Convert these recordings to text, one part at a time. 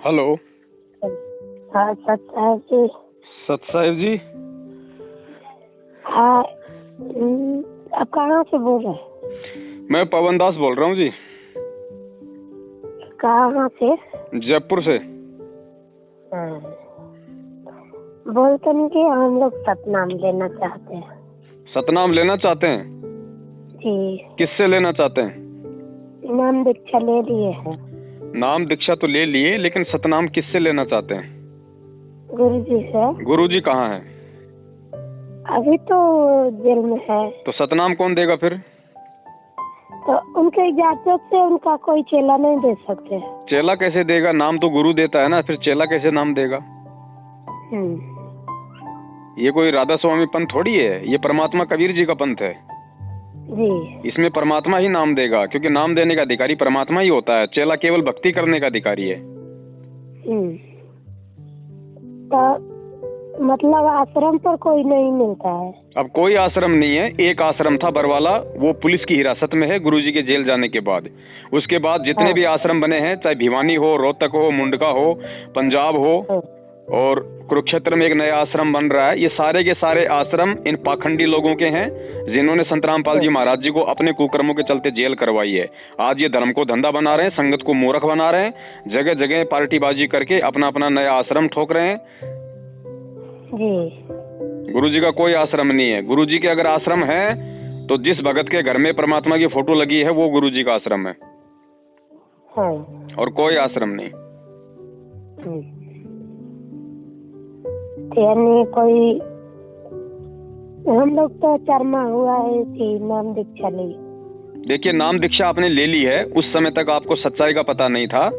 Hello. हाँ सत साहब जी। सत साहब जी। हाँ आप कहाँ से बोल रहे हैं? मैं पवन दास बोल रहा हूँ जी। कहाँ से? जयपुर से। बोलते नहीं कि हम लोग सतनाम लेना चाहते हैं। सतनाम लेना चाहते हैं जी। किससे लेना चाहते हैं? नाम दीक्षा ले लिए हैं। नाम दीक्षा तो ले लिए, लेकिन सतनाम किससे लेना चाहते हैं? गुरुजी से। गुरुजी कहाँ है? अभी तो जेल में है। तो सतनाम कौन देगा फिर? तो उनके इजाजत से उनका कोई चेला नहीं दे सकते। चेला कैसे देगा? नाम तो गुरु देता है ना, फिर चेला कैसे नाम देगा? ये कोई राधा स्वामी पंथ थोड़ी है, ये परमात्मा कबीर जी का पंथ है जी। इसमें परमात्मा ही नाम देगा, क्योंकि नाम देने का अधिकारी परमात्मा ही होता है। चेला केवल भक्ति करने का अधिकारी है। तो मतलब आश्रम पर कोई नहीं मिलता है? अब कोई आश्रम नहीं है। एक आश्रम था बरवाला, वो पुलिस की हिरासत में है गुरुजी के जेल जाने के बाद। उसके बाद जितने भी आश्रम बने हैं, चाहे भिवानी हो, रोहतक हो, मुंडका हो, पंजाब हो, और कुरुक्षेत्र में एक नया आश्रम बन रहा है, ये सारे के सारे आश्रम इन पाखंडी लोगों के हैं, जिन्होंने संत रामपाल जी महाराज जी को अपने कुकर्मों के चलते जेल करवाई है। आज ये धर्म को धंधा बना रहे हैं, संगत को मूर्ख बना रहे हैं, जगह जगह पार्टीबाजी करके अपना अपना नया आश्रम ठोक रहे हैं जी। गुरुजी का कोई आश्रम नहीं है। गुरुजी के अगर आश्रम है तो जिस भगत के घर में परमात्मा की फोटो लगी है वो गुरुजी का आश्रम है। और कोई आश्रम नहीं। यानी कोई हम लोग तो चरमा हुआ है कि नाम दीक्षा ली। देखिए, नाम दीक्षा आपने ले ली है, उस समय तक आपको सच्चाई का पता नहीं था,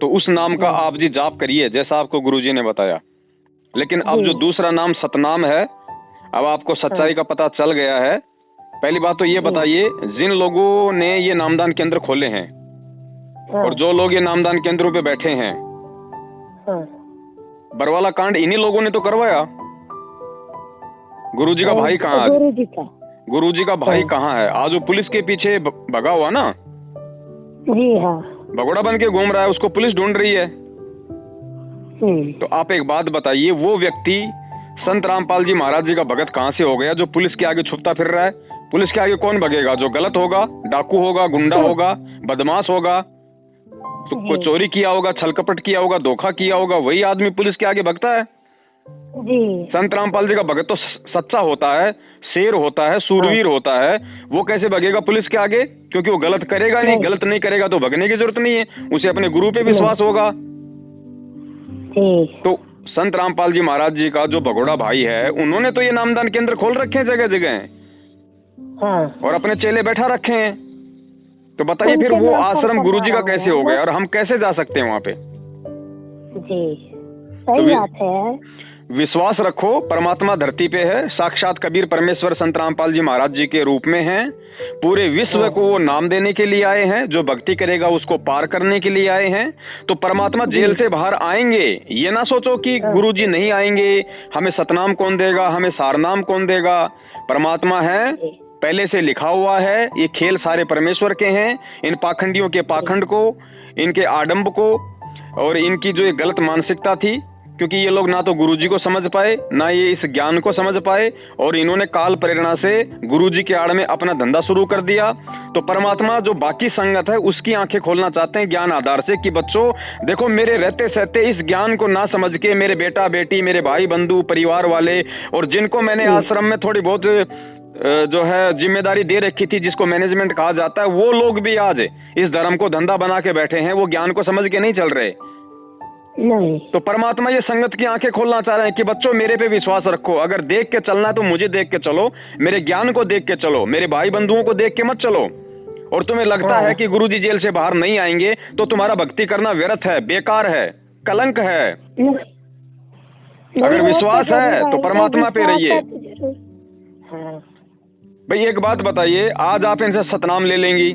तो उस नाम का आप जी जाप करिए जैसा आपको गुरुजी ने बताया। लेकिन अब जो दूसरा नाम सतनाम है, अब आपको सच्चाई का पता चल गया है। पहली बात तो ये बताइए, जिन लोगों ने ये नामदान केंद्र खोले हैं और जो लोग ये नामदान केंद्रों पे बैठे हैं, बरवाला कांड इन्हीं लोगों ने तो करवाया। गुरुजी का भाई कहाँ है? गुरुजी का भाई कहाँ है? आज वो पुलिस के पीछे भगा हुआ ना जी। हाँ, भगोड़ा बन के घूम रहा है, उसको पुलिस ढूंढ रही है। तो आप एक बात बताइए, वो व्यक्ति संत रामपाल जी महाराज जी का भगत कहाँ से हो गया जो पुलिस के आगे छुपता फिर रहा है? पुलिस के आगे कौन भगेगा? जो गलत होगा, डाकू होगा, गुंडा होगा, बदमाश होगा, तो कोई चोरी किया होगा, छलकपट किया होगा, धोखा किया होगा, वही आदमी पुलिस के आगे भगता है जी। संत रामपाल जी का भगत तो सच्चा होता है, शेर होता है, सूरवीर होता है, वो कैसे भगेगा पुलिस के आगे? क्योंकि वो गलत करेगा नहीं। गलत नहीं करेगा तो भगने की जरूरत नहीं है, उसे अपने गुरु पे विश्वास होगा। तो संत रामपाल जी महाराज जी का जो भगोड़ा भाई है, उन्होंने तो ये नामदान केंद्र खोल रखे हैं जगह जगह और अपने चेले बैठा रखे हैं। तो बताइए फिर वो आश्रम गुरुजी का कैसे हो गया और हम कैसे जा सकते हैं वहाँ पे? जी, सही बात है। विश्वास रखो, परमात्मा धरती पे है, साक्षात कबीर परमेश्वर संत रामपाल जी महाराज जी के रूप में हैं। पूरे विश्व को वो नाम देने के लिए आए हैं, जो भक्ति करेगा उसको पार करने के लिए आए हैं। तो परमात्मा जेल से बाहर आएंगे। ये ना सोचो कि गुरुजी नहीं आएंगे, हमें सतनाम कौन देगा, हमें सारनाम कौन देगा। परमात्मा है, पहले से लिखा हुआ है। ये खेल सारे परमेश्वर के हैं। इन पाखंडियों के पाखंड को, इनके आडंब को और इनकी जो ये गलत मानसिकता थी, क्योंकि ये लोग ना तो गुरुजी को समझ पाए, ना ये इस ज्ञान को समझ पाए, और इन्होंने काल प्रेरणा से गुरुजी के आड़ में अपना धंधा शुरू कर दिया। तो परमात्मा जो बाकी संगत है उसकी आंखें खोलना चाहते हैं ज्ञान आधार से, कि बच्चों देखो, मेरे रहते सहते इस ज्ञान को ना समझ के मेरे बेटा बेटी, मेरे भाई बंधु, परिवार वाले, और जिनको मैंने आश्रम में थोड़ी बहुत जो है जिम्मेदारी दे रखी थी, जिसको मैनेजमेंट कहा जाता है, वो लोग भी आज इस धर्म को धंधा बना के बैठे हैं। वो ज्ञान को समझ के नहीं चल रहे नहीं। तो परमात्मा ये संगत की आंखें खोलना चाह रहे हैं कि बच्चों मेरे पे विश्वास रखो। अगर देख के चलना है तो मुझे देख के चलो, मेरे ज्ञान को देख के चलो, मेरे भाई बंधुओं को देख के मत चलो। और तुम्हें लगता है कि गुरुजी जेल से बाहर नहीं आएंगे तो तुम्हारा भक्ति करना व्यर्थ है, बेकार है, कलंक है। अगर विश्वास है तो परमात्मा पे रहिए। भाई एक बात बताइए, आज आप इनसे सतनाम ले लेंगी,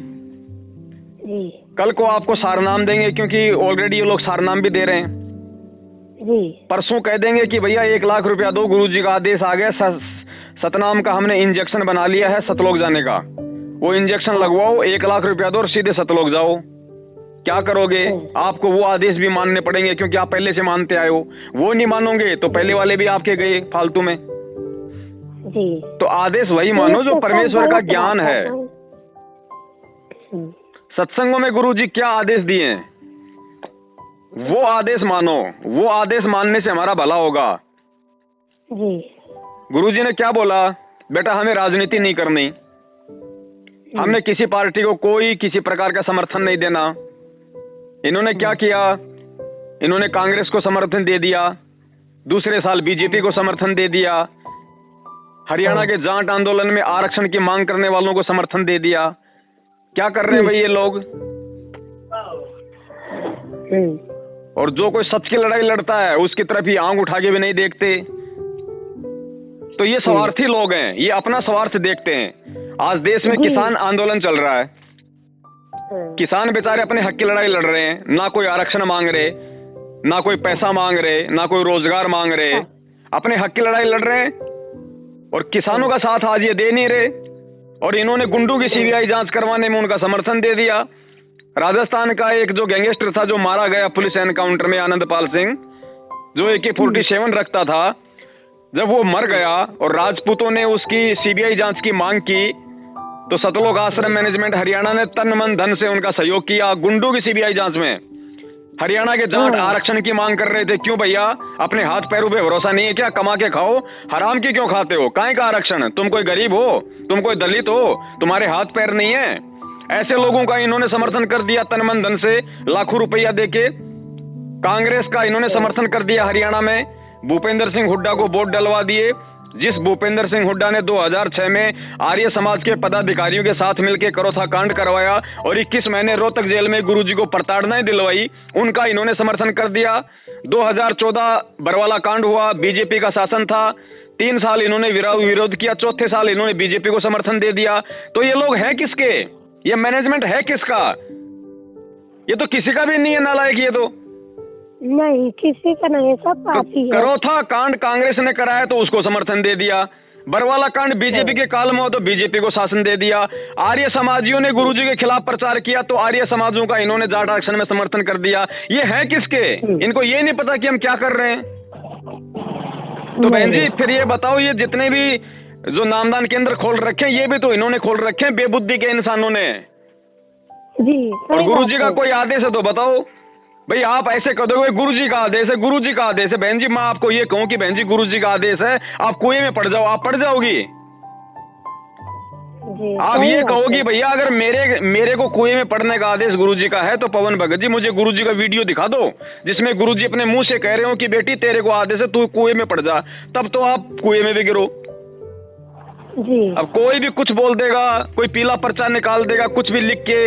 कल को आपको सारनाम देंगे, क्योंकि ऑलरेडी ये लोग सारनाम भी दे रहे हैं। परसों कह देंगे कि भैया 1 लाख रुपया दो, गुरुजी का आदेश आ गया, सतनाम का हमने इंजेक्शन बना लिया है सतलोक जाने का, वो इंजेक्शन लगवाओ, 1 लाख रुपया दो और सीधे सतलोक जाओ। क्या करोगे? आपको वो आदेश भी मानने पड़ेंगे क्योंकि आप पहले से मानते आए हो। वो नहीं मानोगे तो पहले वाले भी आपके गए फालतू में। जी। तो आदेश वही मानो जो परमेश्वर का ज्ञान है। सत्संगों में गुरुजी क्या आदेश दिए हैं वो आदेश मानो। वो आदेश मानने से हमारा भला होगा। जी। गुरुजी ने क्या बोला? बेटा हमें राजनीति नहीं करनी, हमने किसी पार्टी को कोई किसी प्रकार का समर्थन नहीं देना। इन्होंने क्या किया? इन्होंने कांग्रेस को समर्थन दे दिया, दूसरे साल बीजेपी को समर्थन दे दिया, हरियाणा के जाट आंदोलन में आरक्षण की मांग करने वालों को समर्थन दे दिया। क्या कर रहे हैं भाई ये लोग? और जो कोई सच की लड़ाई लड़ता है उसकी तरफ ही आंख उठा के भी नहीं देखते। तो ये स्वार्थी लोग हैं, ये अपना स्वार्थ देखते हैं। आज देश में किसान आंदोलन चल रहा है, किसान बेचारे अपने हक की लड़ाई लड़ रहे हैं, ना कोई आरक्षण मांग रहे, ना कोई पैसा मांग रहे, ना कोई रोजगार मांग रहे, अपने हक की लड़ाई लड़ रहे हैं और किसानों का साथ आज ये दे नहीं रहे। और इन्होंने गुंडों की सीबीआई जांच करवाने में उनका समर्थन दे दिया। राजस्थान का एक जो गैंगस्टर था जो मारा गया पुलिस एनकाउंटर में, आनंदपाल सिंह, जो AK-47 रखता था, जब वो मर गया और राजपूतों ने उसकी सीबीआई जांच की मांग की तो सतलोक आश्रम मैनेजमेंट हरियाणा ने तन मन धन से उनका सहयोग किया गुंडों की सीबीआई जांच में। हरियाणा के जाट आरक्षण की मांग कर रहे थे। क्यों भैया? अपने हाथ पैरों पे भरोसा नहीं है क्या? कमा के खाओ, हराम की क्यों खाते हो? काहे का आरक्षण? तुम कोई गरीब हो, तुम कोई दलित हो, तुम्हारे हाथ पैर नहीं है? ऐसे लोगों का इन्होंने समर्थन कर दिया तन मन धन से, लाखों रुपया देके। कांग्रेस का इन्होंने समर्थन कर दिया हरियाणा में, भूपेंद्र सिंह हुड्डा को वोट डलवा दिए। जिस भूपेंद्र सिंह हुड्डा ने 2006 में आर्य समाज के पदाधिकारियों के साथ मिलकर करोथा कांड करवाया और 21 महीने रोहतक जेल में गुरुजी को प्रताड़नाएं दिलवाई, उनका इन्होंने समर्थन कर दिया। 2014 बरवाला कांड हुआ, बीजेपी का शासन था, 3 साल इन्होंने विरोध किया, चौथे साल इन्होंने बीजेपी को समर्थन दे दिया। तो ये लोग हैं किसके? ये मैनेजमेंट है किसका? ये तो किसी का भी नहीं है नालायक। ये तो नहीं, किसी का नहीं, सब पार्टी है। करोथा कांड कांग्रेस ने कराया तो उसको समर्थन दे दिया, बरवाला कांड बीजेपी के काल में हो तो बीजेपी को शासन दे दिया। आर्य समाजियों ने गुरुजी के खिलाफ प्रचार किया तो आर्य समाजों का इन्होंने जाट आरक्षण में समर्थन कर दिया। ये है किसके? इनको ये नहीं पता कि हम क्या कर रहे हैं। तो बहन जी फिर ये बताओ, ये जितने भी जो नामदान केंद्र खोल रखे हैं ये भी तो इन्होंने खोल रखे हैं बेबुद्धि के इंसानों ने जी। और गुरुजी का कोई आदेश है तो बताओ भाई। आप ऐसे कह दोगे गुरुजी का आदेश है, गुरुजी का आदेश है। बहन जी मैं आपको ये कहूं कि बहन जी गुरुजी का आदेश है, आप कुएं में पड़ जाओ, आप पड़ जाओगी। आप ये कहोगी भैया अगर मेरे को कुएं में पड़ने का आदेश गुरुजी का है तो पवन भगत जी मुझे गुरुजी का वीडियो दिखा दो जिसमें गुरुजी अपने मुंह से कह रहे हो कि बेटी तेरे को आदेश है तू कुएं में पड़ जा, तब तो आप कुएं में भी गिरो जी। अब कोई भी कुछ बोल देगा, कोई पीला पर्चा निकाल देगा, कुछ भी लिख के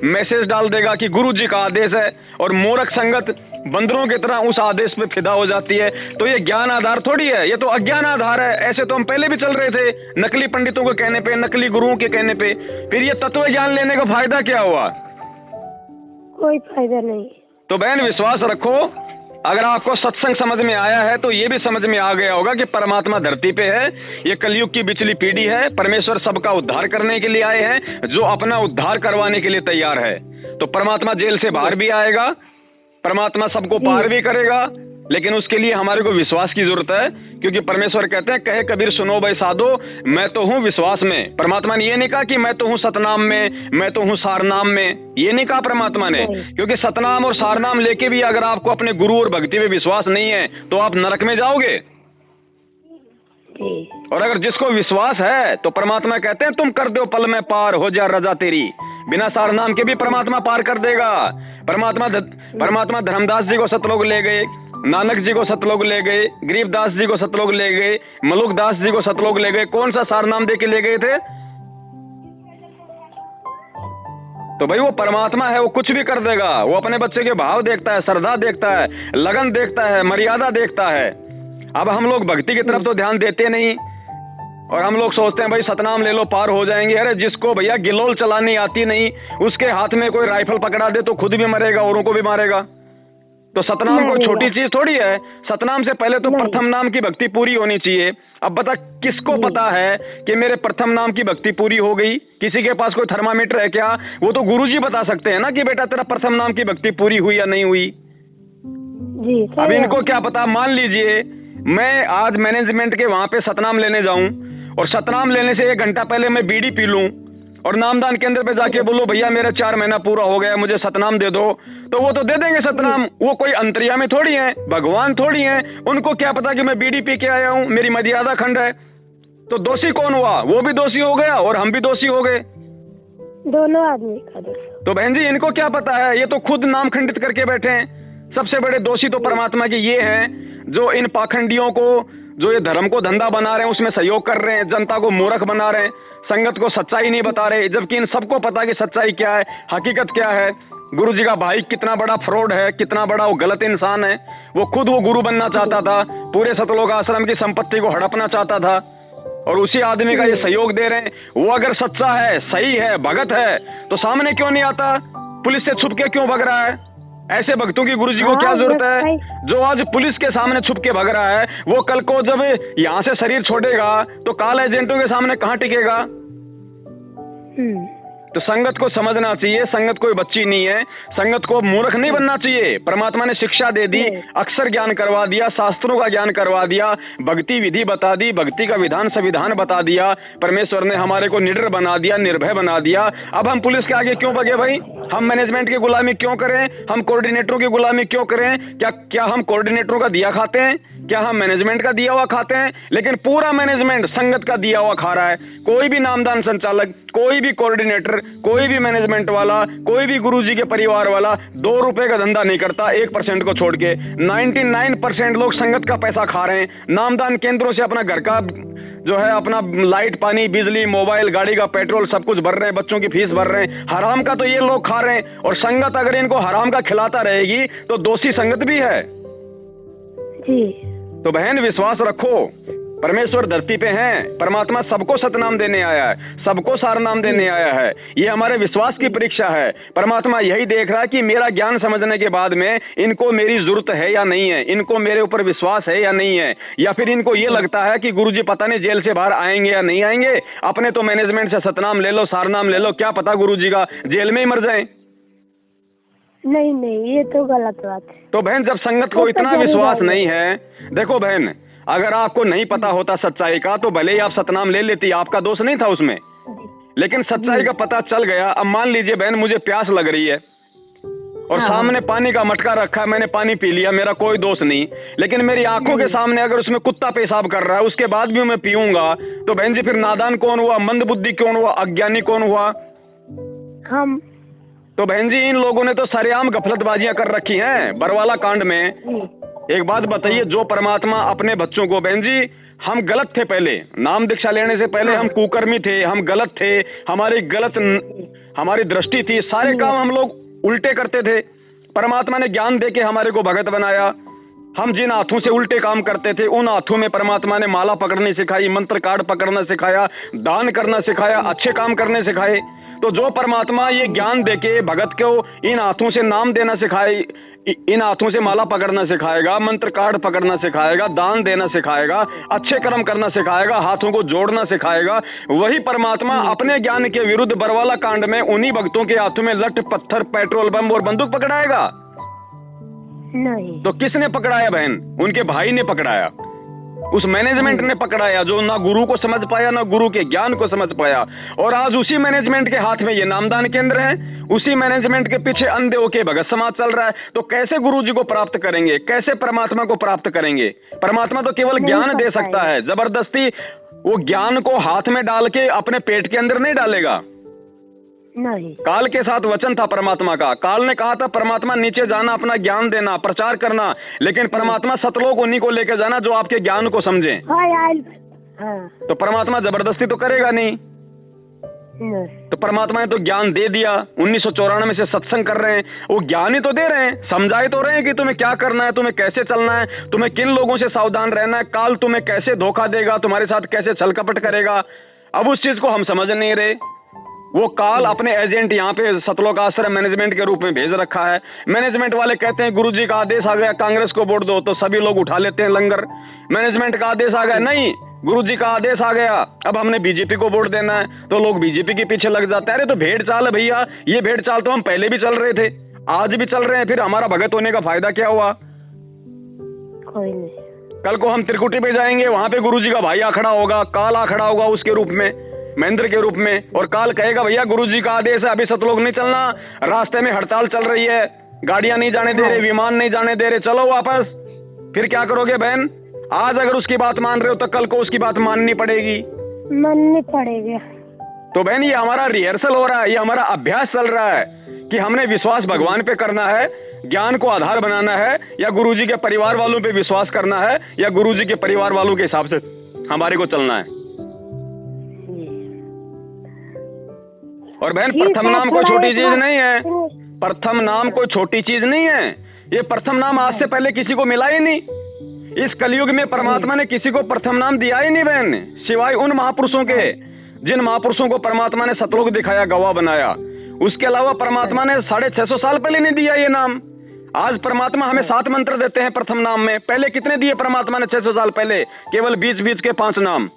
मैसेज डाल देगा कि गुरुजी का आदेश है और मूर्ख संगत बंदरों की तरह उस आदेश पे फिदा हो जाती है। तो ये ज्ञान आधार थोड़ी है, ये तो अज्ञान आधार है। ऐसे तो हम पहले भी चल रहे थे नकली पंडितों के कहने पे, नकली गुरुओं के कहने पे। फिर ये तत्व ज्ञान लेने का फायदा क्या हुआ? कोई फायदा नहीं। तो बहन विश्वास रखो, अगर आपको सत्संग समझ में आया है तो ये भी समझ में आ गया होगा कि परमात्मा धरती पे है, ये कलयुग की बिचली पीढ़ी है, परमेश्वर सबका उद्धार करने के लिए आए हैं, जो अपना उद्धार करवाने के लिए तैयार है। तो परमात्मा जेल से बाहर भी आएगा, परमात्मा सबको पार भी करेगा, लेकिन उसके लिए हमारे को विश्वास की जरूरत है। क्योंकि परमेश्वर कहते हैं कहे कबीर सुनो भाई साधो, मैं तो हूं विश्वास में। परमात्मा ने ये नहीं कहा कि मैं तो हूं सतनाम में, मैं तो हूं सारनाम में, ये नहीं कहा परमात्मा ने। क्योंकि सतनाम और सारनाम लेके भी अगर आपको अपने गुरु और भक्ति में विश्वास नहीं है तो आप नरक में जाओगे। और अगर जिसको विश्वास है तो परमात्मा कहते हैं तुम कर दो पल में पार, हो जा रजा तेरी। बिना सारनाम के भी परमात्मा पार कर देगा। परमात्मा धर्मदास जी को सतलोक ले गए, नानक जी को सतलोक ले गए, गरीबदास जी को सतलोक ले गए, मलुकदास जी को सतलोक ले गए। कौन सा सारनाम दे के ले गए थे? तो भाई वो परमात्मा है, वो कुछ भी कर देगा। वो अपने बच्चे के भाव देखता है, श्रद्धा देखता है, लगन देखता है, मर्यादा देखता है। अब हम लोग भक्ति की तरफ तो ध्यान देते नहीं और हम लोग सोचते हैं भाई सतनाम ले लो पार हो जाएंगे। अरे जिसको भैया गिलोल चलानी आती नहीं, उसके हाथ में कोई राइफल पकड़ा दे तो खुद भी मरेगा, औरों को भी मारेगा। तो सतनाम कोई नहीं छोटी है। चीज थोड़ी है। सतनाम से पहले तो नहीं। प्रथम नाम की भक्ति पूरी होनी चाहिए। अब बता किसको पता है कि मेरे प्रथम नाम की भक्ति पूरी हो गई? किसी के पास कोई थर्मामीटर है क्या? वो तो गुरुजी बता सकते हैं ना कि बेटा तेरा प्रथम नाम की भक्ति पूरी हुई या नहीं हुई। जी अब सही इनको है। क्या पता। मान लीजिए मैं आज मैनेजमेंट के वहां पे सतनाम लेने जाऊं और सतनाम लेने से 1 घंटा पहले मैं बीड़ी पी लूं और नामदान केंद्र पे जाके बोलो भैया मेरा 4 महीना पूरा हो गया, मुझे सतनाम दे दो, तो वो तो दे देंगे सतनाम। वो कोई अंतर्यामी थोड़ी है, भगवान थोड़ी है। उनको क्या पता कि मैं बीड़ी पी के आया हूं, मेरी मर्यादा खंड है। तो दोषी कौन हुआ? वो भी दोषी हो गया और हम भी दोषी हो गए। दोनों आदमी का दोष। तो बहन जी इनको क्या पता है? ये तो खुद नाम खंडित करके बैठे हैं। सबसे बड़े दोषी तो परमात्मा के ये हैं जो इन पाखंडियों को, जो ये धर्म को धंधा बना रहे हैं, उसमें सहयोग कर रहे हैं, जनता को मूर्ख बना रहे हैं, संगत को सच्चाई नहीं बता रहे, जबकि इन सबको पता कि सच्चाई क्या है, हकीकत क्या है। गुरु जी का भाई कितना बड़ा फ्रॉड है, कितना बड़ा वो गलत इंसान है। वो खुद वो गुरु बनना चाहता था, पूरे सतलोक आश्रम की संपत्ति को हड़पना चाहता था और उसी आदमी का ये सहयोग दे रहे हैं। वो अगर सच्चा है, सही है, भगत है तो सामने क्यों नहीं आता? पुलिस से छुप के क्यों भग रहा है? ऐसे भक्तों की गुरु जी को क्या जरूरत है? जो आज पुलिस के सामने छुप के भग रहा है वो कल को जब यहाँ से शरीर छोड़ेगा तो काल एजेंटों के सामने कहाँ टिकेगा? तो संगत को समझना चाहिए, संगत कोई बच्ची नहीं है, संगत को मूर्ख नहीं बनना चाहिए। परमात्मा ने शिक्षा दे दी, अक्षर ज्ञान करवा दिया, शास्त्रों का ज्ञान करवा दिया, भक्ति विधि बता दी, भक्ति का विधान संविधान बता दिया। परमेश्वर ने हमारे को निडर बना दिया, निर्भय बना दिया। अब हम पुलिस के आगे क्यों भगे भाई? हम मैनेजमेंट की गुलामी क्यों करें? हम कोऑर्डिनेटरों की गुलामी क्यों करें? क्या हम कोऑर्डिनेटरों का दिया खाते हैं? क्या हम मैनेजमेंट का दिया हुआ खाते हैं? लेकिन पूरा मैनेजमेंट संगत का दिया हुआ खा रहा है। कोई भी नामदान संचालक, कोई भी कोऑर्डिनेटर, कोई भी मैनेजमेंट वाला, कोई भी गुरुजी के परिवार वाला 2 रुपए का धंधा नहीं करता 1% को छोड़ के। 99% लोग संगत का पैसा खा रहे हैं। नामदान केंद्रों से अपना घर का जो है अपना लाइट, पानी, बिजली, मोबाइल, गाड़ी का पेट्रोल सब कुछ भर रहे हैं, बच्चों की फीस भर रहे हैं। हराम का तो ये लोग खा रहे हैं और संगत अगर इनको हराम का खिलाता रहेगी तो दोषी संगत भी है जी। तो बहन विश्वास रखो, परमेश्वर धरती पे हैं, परमात्मा सबको सतनाम देने आया है, सबको सारनाम देने आया है। ये हमारे विश्वास की परीक्षा है। परमात्मा यही देख रहा है कि मेरा ज्ञान समझने के बाद में इनको मेरी जरूरत है या नहीं है, इनको मेरे ऊपर विश्वास है या नहीं है, या फिर इनको ये लगता है कि गुरुजी पता नहीं जेल से बाहर आएंगे या नहीं आएंगे। अपने तो मैनेजमेंट से सतनाम ले लो, सारनाम ले लो, क्या पता गुरुजी का जेल में ही मर जाए। नहीं नहीं, ये तो गलत बात है। तो बहन जब संगत को इतना विश्वास नहीं है, देखो बहन अगर आपको नहीं पता होता सच्चाई का तो भले ही आप सतनाम ले लेती, आपका दोष नहीं था उसमें, लेकिन सच्चाई का पता चल गया। अब मान लीजिए बहन मुझे प्यास लग रही है और सामने पानी का मटका रखा है, मैंने पानी पी लिया, मेरा कोई दोष नहीं, लेकिन मेरी आंखों के सामने अगर उसमें कुत्ता पेशाब कर रहा है उसके बाद भी मैं पीऊंगा तो बहन जी फिर नादान कौन हुआ, मंदबुद्धि कौन हुआ, अज्ञानी कौन हुआ? हम। तो बहन जी इन लोगों ने तो सरेआम गफलतबाजियां कर रखी हैं बरवाला कांड में। एक बात बताइए, जो परमात्मा अपने बच्चों को, बहन जी हम गलत थे, पहले नाम दीक्षा लेने से पहले हम कुकर्मी थे, हम गलत थे, हमारी दृष्टि थी, सारे काम हम लोग उल्टे करते थे। परमात्मा ने ज्ञान देके हमारे को भगत बनाया। हम जिन हाथों से उल्टे काम करते थे उन हाथों में परमात्मा ने माला पकड़नी सिखाई, मंत्र कार्ड पकड़ना सिखाया, दान करना सिखाया, अच्छे काम करने सिखाए। तो जो परमात्मा ये ज्ञान देके भगत को इन हाथों से नाम देना सिखाए, इन हाथों से माला पकड़ना सिखाएगा, मंत्र कार्ड पकड़ना सिखाएगा, दान देना सिखाएगा, अच्छे कर्म करना सिखाएगा, हाथों को जोड़ना सिखाएगा, वही परमात्मा अपने ज्ञान के विरुद्ध बरवाला कांड में उन्हीं भक्तों के हाथों में लठ, पत्थर, पेट्रोल बम और बंदूक पकड़ाएगा? नहीं। तो किसने पकड़ाया बहन? उनके भाई ने पकड़ाया, उस मैनेजमेंट ने पकड़ाया जो ना गुरु को समझ पाया, ना गुरु के ज्ञान को समझ पाया। और आज उसी मैनेजमेंट के हाथ में ये नामदान केंद्र है, उसी मैनेजमेंट के पीछे अंधे होके भगत समाज चल रहा है। तो कैसे गुरु जी को प्राप्त करेंगे, कैसे परमात्मा को प्राप्त करेंगे? परमात्मा तो केवल ज्ञान दे सकता है, जबरदस्ती वो ज्ञान को हाथ में डाल के अपने पेट के अंदर नहीं डालेगा। नहीं। काल के साथ वचन था परमात्मा का, काल ने कहा था परमात्मा नीचे जाना, अपना ज्ञान देना, प्रचार करना, लेकिन परमात्मा सतलोक उन्हीं को लेकर जाना जो आपके ज्ञान को समझे। तो परमात्मा जबरदस्ती तो करेगा नहीं। तो परमात्मा ने तो ज्ञान दे दिया। 1994 से सत्संग कर रहे हैं, वो ज्ञान ही तो दे रहे हैं, समझाए तो रहे हैं कि तुम्हें क्या करना है, तुम्हें कैसे चलना है, तुम्हें किन लोगों से सावधान रहना है, काल तुम्हें कैसे धोखा देगा, तुम्हारे साथ कैसे छल कपट करेगा। अब उस चीज को हम समझ नहीं रहे। वो काल अपने एजेंट यहाँ पे सतलोक आश्रम मैनेजमेंट के रूप में भेज रखा है। मैनेजमेंट वाले कहते हैं गुरुजी का आदेश आ गया कांग्रेस को वोट दो, तो सभी लोग उठा लेते हैं लंगर। मैनेजमेंट का आदेश आ गया, नहीं गुरुजी का आदेश आ गया अब हमने बीजेपी को वोट देना है, तो लोग बीजेपी के पीछे लग जाते हैं। अरे तो भेड़ चाल है भैया, ये भेड़ चाल तो हम पहले भी चल रहे थे, आज भी चल रहे हैं, फिर हमारा भगत होने का फायदा क्या हुआ? कोई नहीं। कल को हम त्रिकुटी पे जाएंगे, वहां पे गुरुजी का भाई आखड़ा होगा, काल आखड़ा होगा उसके रूप में, महेंद्र के रूप में, और काल कहेगा भैया गुरुजी का आदेश है अभी सतलोक नहीं चलना, रास्ते में हड़ताल चल रही है, गाड़ियां नहीं जाने दे रहे, विमान नहीं जाने दे रहे, चलो वापस। फिर क्या करोगे बहन? आज अगर उसकी बात मान रहे हो तो कल को उसकी बात माननी पड़ेगी। माननी पड़ेगी। तो बहन ये हमारा रिहर्सल हो रहा है, ये हमारा अभ्यास चल रहा है कि हमने विश्वास भगवान पे करना है, ज्ञान को आधार बनाना है, या गुरुजी के परिवार वालों पे विश्वास करना है, या गुरुजी के परिवार वालों के हिसाब से हमारे को चलना है। और बहन प्रथम नाम कोई छोटी चीज नहीं है, प्रथम नाम कोई छोटी चीज नहीं है। ये प्रथम नाम आज से पहले किसी को मिला ही नहीं। इस कलयुग में परमात्मा ने किसी को प्रथम नाम दिया ही नहीं बहन, सिवाय उन महापुरुषों के जिन महापुरुषों को परमात्मा ने सतलोक दिखाया, गवाह बनाया। उसके अलावा परमात्मा ने 650 साल पहले नहीं दिया ये नाम। आज परमात्मा हमें 7 मंत्र देते हैं प्रथम नाम में, पहले कितने दिए परमात्मा ने 600 साल पहले? केवल बीच बीच के 5 नाम।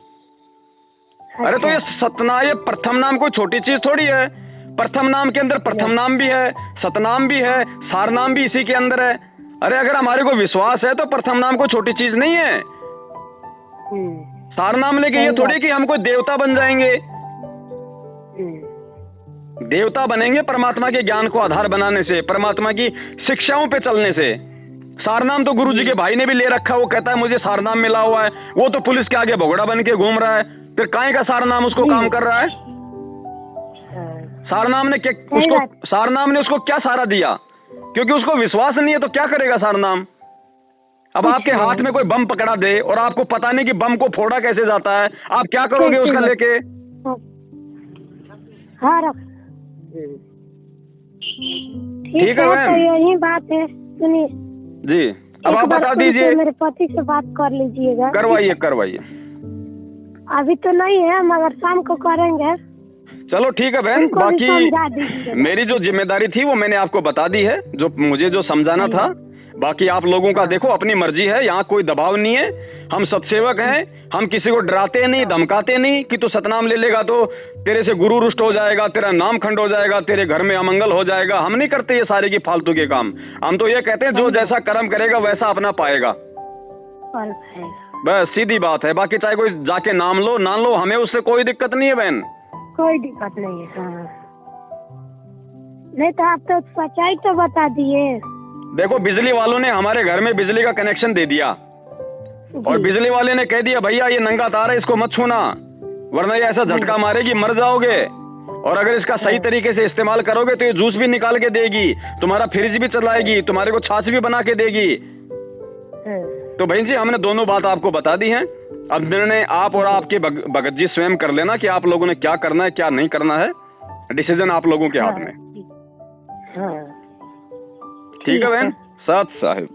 अरे तो ये सतना, ये प्रथम नाम कोई छोटी चीज थोड़ी है। प्रथम नाम के अंदर प्रथम नाम भी है, सतनाम भी है, सार नाम भी इसी के अंदर है। अरे अगर हमारे को विश्वास है तो प्रथम नाम कोई छोटी चीज नहीं है। सार नाम लेके ये थोड़ी कि हम कोई देवता बन जाएंगे। देवता बनेंगे परमात्मा के ज्ञान को आधार बनाने से, परमात्मा की शिक्षाओं पे चलने से। सारनाम तो गुरुजी के भाई ने भी ले रखा, वो कहता है मुझे सारनाम मिला हुआ है, वो तो पुलिस के आगे भगोड़ा बन के घूम रहा है, फिर काहे का सारनाम उसको काम कर रहा है? सारनाम ने सारनाम ने उसको क्या सहारा दिया? क्योंकि उसको विश्वास नहीं है तो क्या करेगा सारनाम? अब आपके हाथ में कोई बम पकड़ा दे और आपको पता नहीं कि बम को फोड़ा कैसे जाता है, आप क्या करोगे उसका लेके? ठीक है मैम, यही बात है। सुनिए जी, अब आप बता दीजिए। मेरे पति से बात कर लीजिएगा। करवाइए करवाइए। अभी तो नहीं है मगर शाम को करेंगे। चलो ठीक है बहन, बाकी मेरी जो जिम्मेदारी थी वो मैंने आपको बता दी है, जो मुझे जो समझाना था। बाकी आप लोगों का देखो अपनी मर्जी है, यहाँ कोई दबाव नहीं है। हम सत्सेवक हैं, हम किसी को डराते नहीं, धमकाते नहीं कि तू सतनाम ले लेगा तो तेरे से गुरु रुष्ट हो जाएगा, तेरा नाम खंड हो जाएगा, तेरे घर में अमंगल हो जाएगा। हम नहीं करते ये सारे की फालतू के काम। हम तो ये कहते हैं जो जैसा कर्म करेगा वैसा अपना पाएगा, बस सीधी बात है। बाकी चाहे कोई जाके नाम लो ना लो, हमें उससे कोई दिक्कत नहीं है बहन, कोई दिक्कत नहीं है। हाँ। नहीं तो आप तो सच्चाई तो बता दिए। देखो बिजली वालों ने हमारे घर में बिजली का कनेक्शन दे दिया और बिजली वाले ने कह दिया भैया ये नंगा तार है, इसको मत छूना वरना ये ऐसा झटका मारेगी मर जाओगे, और अगर इसका सही तरीके से इस्तेमाल करोगे तो ये जूस भी निकाल के देगी, तुम्हारा फ्रिज भी चलाएगी, तुम्हारे को छाछ भी बना के देगी। तो बहन जी हमने दोनों बात आपको बता दी है। अब निर्णय आप और आपके भगत जी स्वयं कर लेना कि आप लोगों ने क्या करना है क्या नहीं करना है, डिसीजन आप लोगों के हाथ में। ठीक है बहन। सत साहिब।